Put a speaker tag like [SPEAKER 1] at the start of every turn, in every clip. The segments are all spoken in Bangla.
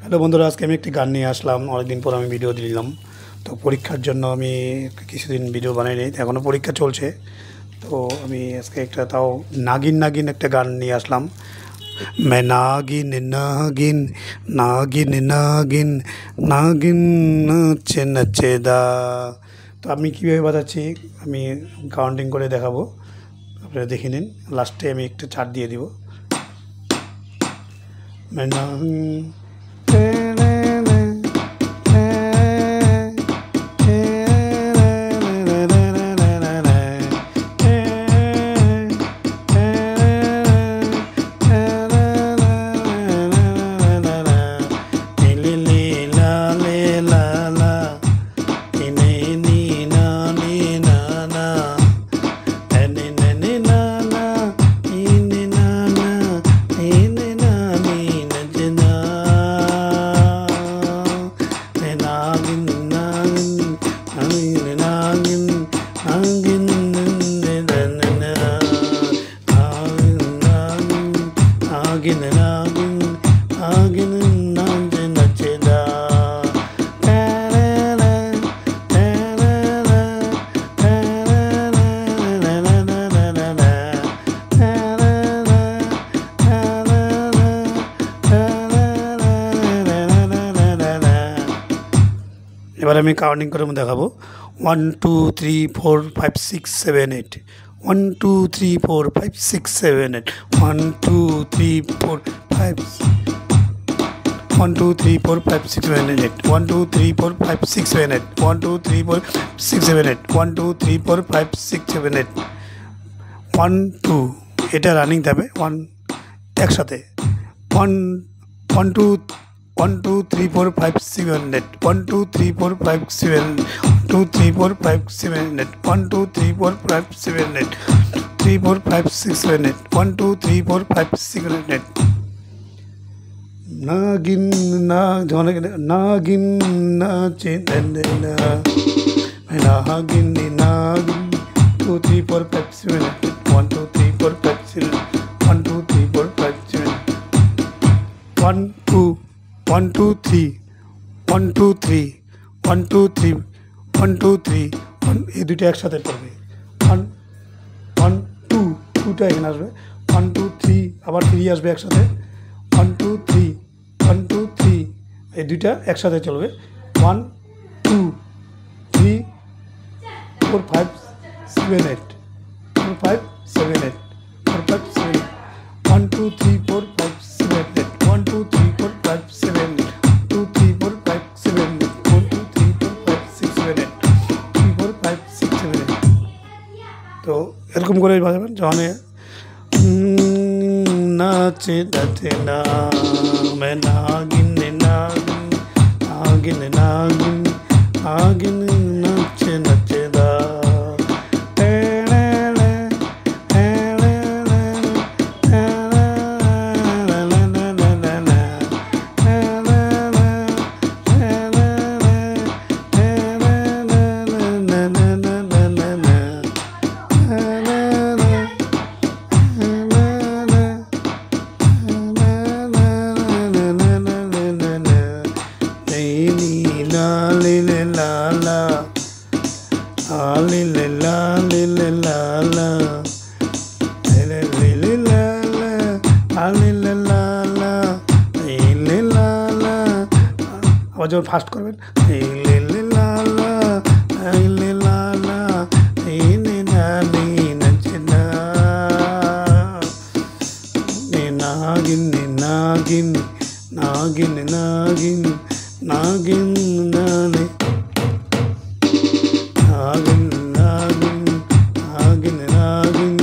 [SPEAKER 1] হ্যালো বন্ধুরা, আজকে আমি একটি গান নিয়ে আসলাম। অনেকদিন পর আমি ভিডিও দিলাম। তো পরীক্ষার জন্য আমি কিছুদিন ভিডিও বানাইনি, এখনও পরীক্ষা চলছে। তো আমি আজকে একটা তাও নাগিন নাগিন একটা গান নিয়ে আসলাম। मैं नागिन नागिन नागिन नागिन नागिन নাচে নাচেদা। তো আমি কীভাবে বাজাচ্ছি আমি কাউন্টিং করে দেখাবো, আপনারা দেখে নিন। লাস্টে আমি একটা চার দিয়ে দিব। मैं नागिन नागिन नागिन नागिन नाचे नचेदा। এবার আমি কাউন্টিং করে দেখাবো। 1 2 3 4 5 6 7 8 1 2 3 4 5 6 7 8 1 2 3 4 5 1 2 3 4 5 6 7 8 1 2 3 4 5 6 7 8 1 2 3 4 6 7 8 1 2 3 4 5 6 7 8 1 2 এটা রানিং থাকবে। 1 একসাথে 1 1 2 1 2 3 4 5 7 8 1 2 3 4 5 7 2 3 4 5 7 8 1 2 3 4 5 7 8 3 4 5 6 7 8 1 2 3 4 5 6 8 नागिन ना नागिन नाचे नैना नागिन नागिन 2 3 4 5 7 8 1 2 3 4 5 7 1 2 3 4 5 7 1 2 1 2 3 1 2 3 1 2 3 1 2 3 1 এই দুটো একসাথে পড়বে। 1 1 2 2টা এখানে আসবে। 1 2 3 আবার 3 আসবে একসাথে। 1 2 3 1 2 3 এই দুইটা একসাথে চলবে। 1 2 3 4 5 7 8 4 5 7 8 4 5 7 1 2 3 4 5 7 8 1 2 3 4 5 7 8 2 3 4 5 7 8 1 2 3 4 5 6 7 8 3 4 5 6 7 8। তো এরকম করে বাজাবেন যখন नाचे नाचे ना मैं नागिन नागिन नागिन नागिन नागिन नाचे नचेदा। আবার যখন ফাস্ট করবেন नागिन नागिन नागिन नागिन नागिन नागिन नागिन नागिन नागिन नागिन नागिन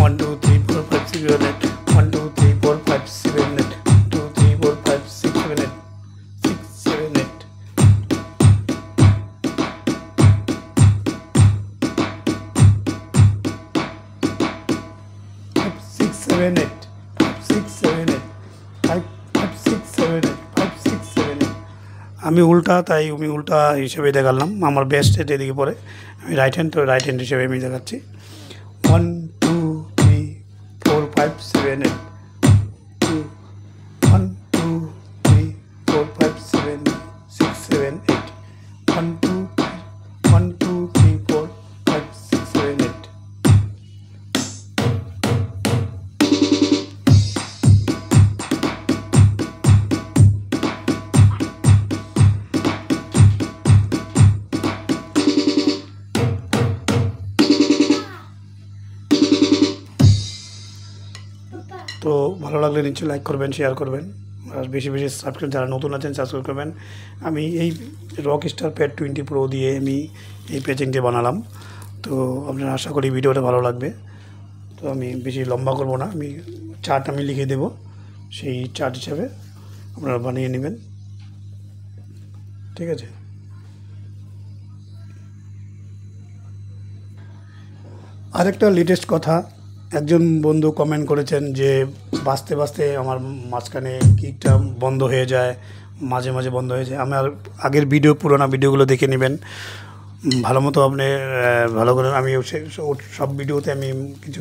[SPEAKER 1] 1 2 3 4 5 6 7 8 1 2 3 4 5 7 8 2 3 4 5 6 7 8 6 7 8 5 6 7 8 5 6 7 8 5 6 7 8 5 6 7 8। আমি উল্টা, তাই আমি উল্টা হিসেবে দেখালাম। আমার বেস্ট এদিকে পড়ে, আমি রাইট হ্যান্ড, তো রাইট হ্যান্ড হিসেবে আমি দেখাচ্ছি। 1 2 3 4 5 7 8 তো ভালো লাগলে নিশ্চয়ই লাইক করবেন, শেয়ার করবেন, আর বেশি বেশি সাবস্ক্রাইব, যারা নতুন আছেন সাবস্ক্রাইব করবেন। আমি এই রকস্টার প্যাড 20 প্রো দিয়ে আমি এই প্যাচিংটি বানালাম। তো আপনারা আশা করি ভিডিওটা ভালো লাগবে। তো আমি বেশি লম্বা করব না, আমি চার্ট আমি লিখে দেব, সেই চার্ট হিসাবে আপনারা বানিয়ে নেবেন, ঠিক আছে। আরেকটা লেটেস্ট কথা, একজন বন্ধু কমেন্ট করেছেন যে বাঁচতে বাঁচতে আমার মাঝখানে কিকটা বন্ধ হয়ে যায়, মাঝে মাঝে বন্ধ হয়ে যায়। আমার আগের পুরোনো ভিডিওগুলো দেখে নেবেন ভালো মতো। আপনি ভালো করে, আমি সব ভিডিওতে আমি কিছু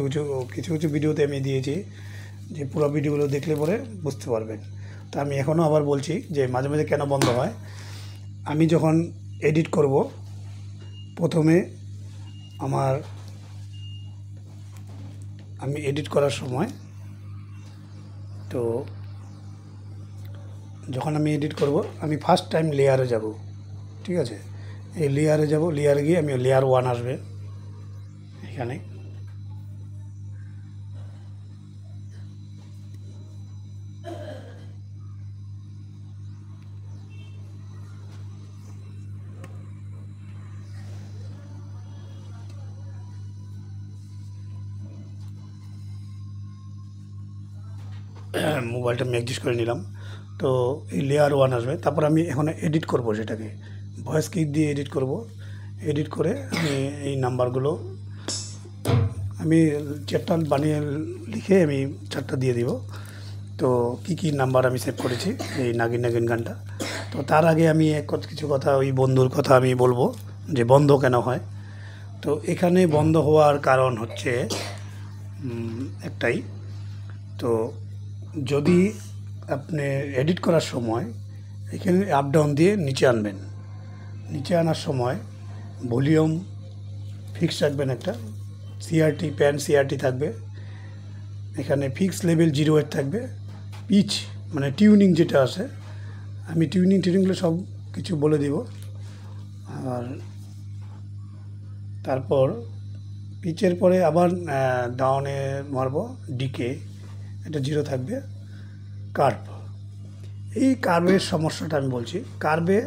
[SPEAKER 1] কিছু ভিডিওতে আমি দিয়েছি, যে পুরো ভিডিওগুলো দেখলে পরে বুঝতে পারবেন। তো আমি এখনও আবার বলছি যে মাঝে মাঝে কেন বন্ধ হয়। আমি যখন এডিট করব, প্রথমে আমি এডিট করার সময়, তো যখন আমি এডিট করব, আমি ফার্স্ট টাইম লেয়ারে যাব, ঠিক আছে। এই লেয়ারে যাব, লেয়ারে গিয়ে আমি লেয়ার 1 আসবে এখানে, মোবাইলটা আমি অ্যাডজাস্ট করে নিলাম। তো এই লেয়ার 1 আসবে, তারপর আমি এখন এডিট করব, সেটাকে ভয়েস কিক দিয়ে এডিট করব। এডিট করে আমি এই নাম্বারগুলো আমি চারটা বানিয়ে লিখে আমি চারটা দিয়ে দিব। তো কি নাম্বার আমি সেভ করেছি এই নাগিন নাগিন গানটা। তো তার আগে আমি কিছু কথা, ওই বন্ধুর কথা আমি বলবো যে বন্ধ কেন হয়। তো এখানে বন্ধ হওয়ার কারণ হচ্ছে একটাই, তো যদি আপনি এডিট করার সময় এখানে আপ ডাউন দিয়ে নিচে আনবেন, নিচে আনার সময় ভলিউম ফিক্স রাখবেন, একটা সিআরটি প্যান সিআরটি থাকবে, এখানে ফিক্স লেভেল 0 থাকবে, পিচ মানে টিউনিং যেটা আছে, আমি টিউনিংগুলো সব কিছু বলে দিব। আর তারপর পিচের পরে আবার ডাউনে মারবো, ডিকে এটা 0 থাকবে। কার্ভ, এই কার্ভের সমস্যাটা আমি বলছি। কার্ভে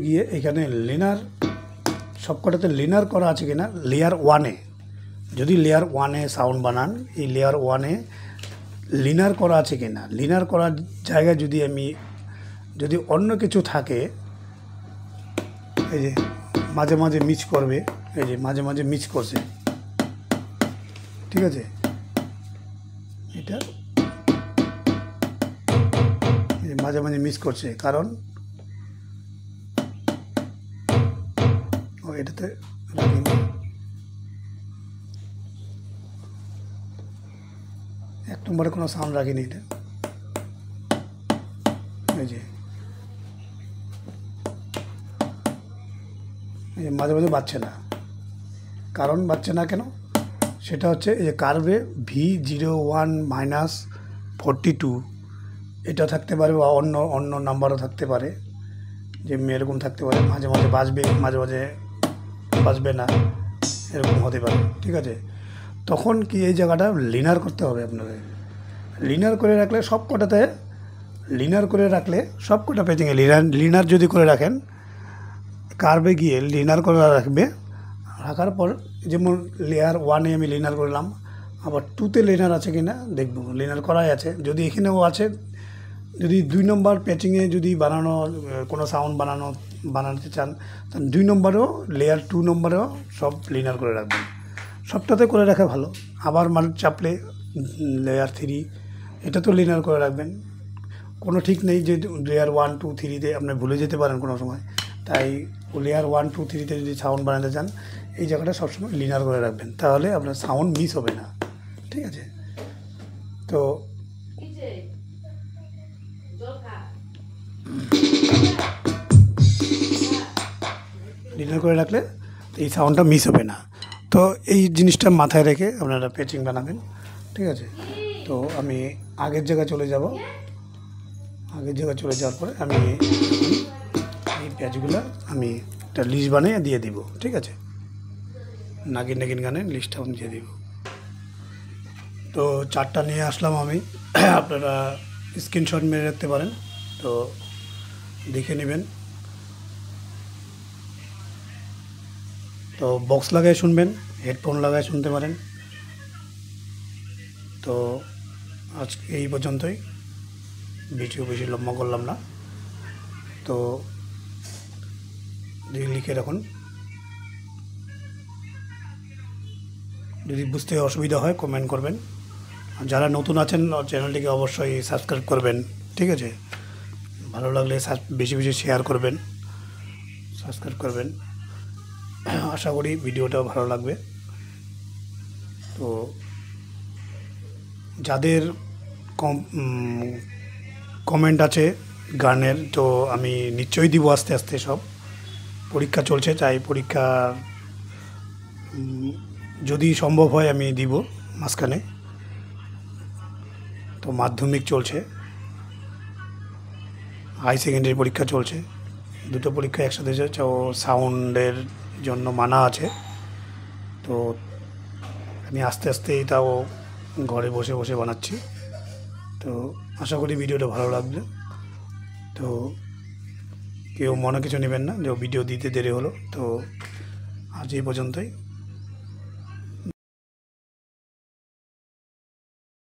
[SPEAKER 1] গিয়ে এখানে লিনার, সবকটাতে লিনার করা আছে কিনা, লেয়ার 1-এ যদি লেয়ার 1-এ সাউন্ড বানান, এই লেয়ার 1-এ লিনার করা আছে কিনা, লিনার করার জায়গায় যদি অন্য কিছু থাকে, এই যে মাঝে মাঝে মিস করবে, এই যে মাঝে মাঝে মিস করছে, ঠিক আছে। এটা মাঝে মাঝে মিস করছে, কারণ এটাতে এক নম্বরে কোনো সাউন্ড রাখিনি, এটা এই যে মাঝে মাঝে বাজছে না। কারণ বাজছে না কেন, সেটা হচ্ছে এই যে কার্ভে V01-42 এটা থাকতে পারে, বা অন্য নাম্বারও থাকতে পারে, যে এরকম থাকতে পারে, মাঝে মাঝে বাজবে, মাঝে মাঝে বাজবে না, এরকম হতে পারে, ঠিক আছে। তখন কি এই জায়গাটা লিনার করতে হবে আপনাদের। লিনার করে রাখলে সব কটা পেচিংয়ে লিনার যদি করে রাখেন, কার্ভে গিয়ে লিনার করে রাখার পর, যেমন লেয়ার 1-এ আমি লিনার করলাম, আবার 2-তে লিনার আছে কিনা দেখব, লিনার করাই আছে। যদি এখানেও আছে, যদি 2 নম্বর প্যাচিংয়ে যদি কোনো সাউন্ড বানাতে চান, তাহলে 2 নম্বরেও লেয়ার 2 নম্বরেও সব লিনার করে রাখবেন, সবটাতে করে রাখা ভালো। আবার চাপলে লেয়ার 3 এটা তো লিনার করে রাখবেন, কোনো ঠিক নেই যে লেয়ার 1, 2, 3-তে আপনি ভুলে যেতে পারেন কোনো সময়। তাই লেয়ার 1, 2, 3-তে যদি সাউন্ড বানাতে চান, এই জায়গাটা সবসময় লিনার করে রাখবেন, তাহলে আপনার সাউন্ড মিস হবে না, ঠিক আছে। তো লিনার করে রাখলে এই সাউন্ডটা মিস হবে না। তো এই জিনিসটা মাথায় রেখে আপনারা প্যাচিং বানাবেন, ঠিক আছে। তো আমি আগের জায়গায় চলে যাব, আগের জায়গায় চলে যাওয়ার পরে আমি এই পেঁয়াজগুলো আমি একটা লিস্ট বানিয়ে দিয়ে দিব, ঠিক আছে? নাগিন নাগিন গানের লিস্টটা আমি দিয়ে দিব। তো চারটা নিয়ে আসলাম আমি, আপনারা স্ক্রিনশট মেরে রাখতে পারেন, তো দেখে নেবেন। তো বক্স লাগায় শুনবেন, হেডফোন লাগায় শুনতে পারেন। তো আজ এই পর্যন্তই, ভিডিও বেশি লম্বা করলাম না। তো লিখে রাখুন, যদি বুঝতে অসুবিধা হয় কমেন্ট করবেন। আর যারা নতুন আছেন চ্যানেলটিকে অবশ্যই সাবস্ক্রাইব করবেন, ঠিক আছে? ভালো লাগলে বেশি বেশি শেয়ার করবেন, সাবস্ক্রাইব করবেন। আশা করি ভিডিওটাও ভালো লাগবে। তো যাদের কমেন্ট আছে গানের, তো আমি নিশ্চয়ই দিব আস্তে আস্তে। সব পরীক্ষা চলছে, তাই পরীক্ষা যদি সম্ভব হয় আমি দিব মাঝখানে। তো মাধ্যমিক চলছে, হাই সেকেন্ডারি পরীক্ষা চলছে, দুটো পরীক্ষা একসাথে চলছে। ও সাউন্ডের জন্য মানা আছে, তো আমি আস্তে আস্তে এটাও ঘরে বসে বসে বানাচ্ছি। তো আশা করি ভিডিওটা ভালো লাগবে। তো কেউ মনে কিছু নেবেন না যে ভিডিও দিতে দেরি হলো। তো আজ এই পর্যন্তই।